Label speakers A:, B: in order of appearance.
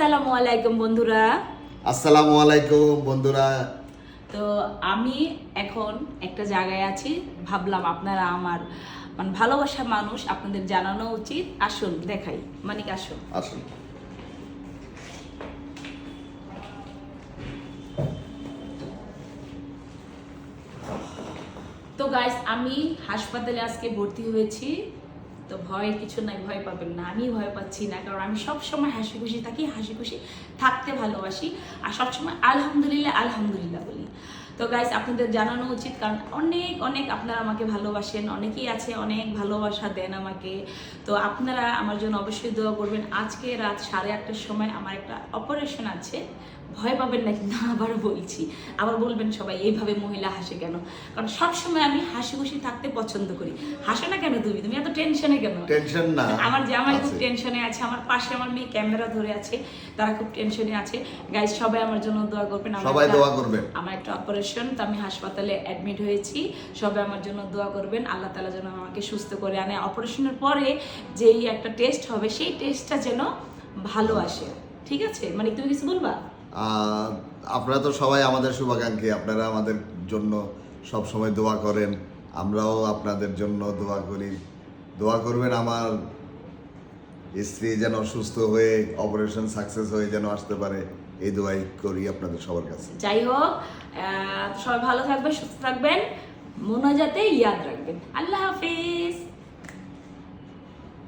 A: আসসালামু আলাইকুম বন্ধুরা।
B: আসসালামু আলাইকুম বন্ধুরা।
A: তো আমি এখন একটা জায়গায় আছি, ভাবলাম আপনারা আমার ভালোবাসার মানুষ, আপনাদের জানানো উচিত। আসুন দেখাই, মানিক আসুন।
B: আসুন।
A: তো গাইস, আমি হাসপাতালে আজকে ভর্তি হয়েছি। তো ভয়ের কিছু নাই, ভয় পাবেন না। আমি ভয় পাচ্ছি না, কারণ আমি সব সময় হাসি খুশি থাকি, হাসি খুশি থাকতে ভালোবাসি, আর সবসময় আলহামদুলিল্লাহ আলহামদুলিল্লাহ বলি। তো গাইস, আপনাদের জানানো উচিত, কারণ অনেক অনেক আপনারা আমাকে ভালোবাসেন, অনেকেই আছে অনেক ভালোবাসা দেন আমাকে। তো আপনারা আমার জন্য অবশ্যই দোয়া করবেন। আজকে রাত 8:30টার সময় আমার একটা অপারেশন আছে। ভয় পাবেন নাকি না আবার বলছি, আবার বলবেন সবাই এইভাবে মহিলা হাসে কেন, কারণ সবসময় আমি হাসি খুশি থাকতে পছন্দ করি। হাসো না কেন তুমি, তুমি এত টেনশনে কেন?
B: টেনশন না,
A: আমার জামাই খুব টেনশনে আছে, আমার পাশে আমার মেয়ে ক্যামেরা ধরে আছে, তারা খুব টেনশনে আছে। গাইস, সবাই আমার জন্য দোয়া করবেন।
B: সবাই দোয়া করবেন।
A: আমার একটা অপারেশন, তো আমি হাসপাতালে অ্যাডমিট হয়েছি। সবাই আমার জন্য দোয়া করবেন, আল্লাহ তাআলা যেন আমাকে সুস্থ করে আনে। অপারেশনের পরে যেই একটা টেস্ট হবে, সেই টেস্টটা যেন ভালো আসে। ঠিক আছে, মানে তুমি কিছু বলবা?
B: আপনারা তো সবাই আমাদের শুভাকাঙ্ক্ষী, আপনারা আমাদের জন্য সব সময় দোয়া করেন, আমরাও আপনাদের জন্য দোয়া করি। দোয়া করবেন আমার স্ত্রী যেন সুস্থ হয়ে অপারেশন সাকসেস হয়ে যেন আসতে পারে, এই দোয়াই করি আপনাদের সবার কাছে।
A: যাই হোক, সবাই ভালো থাকবেন, সুস্থ থাকবেন, মোনাজাতে ইয়াদ রাখবেন। আল্লাহ হাফিজ।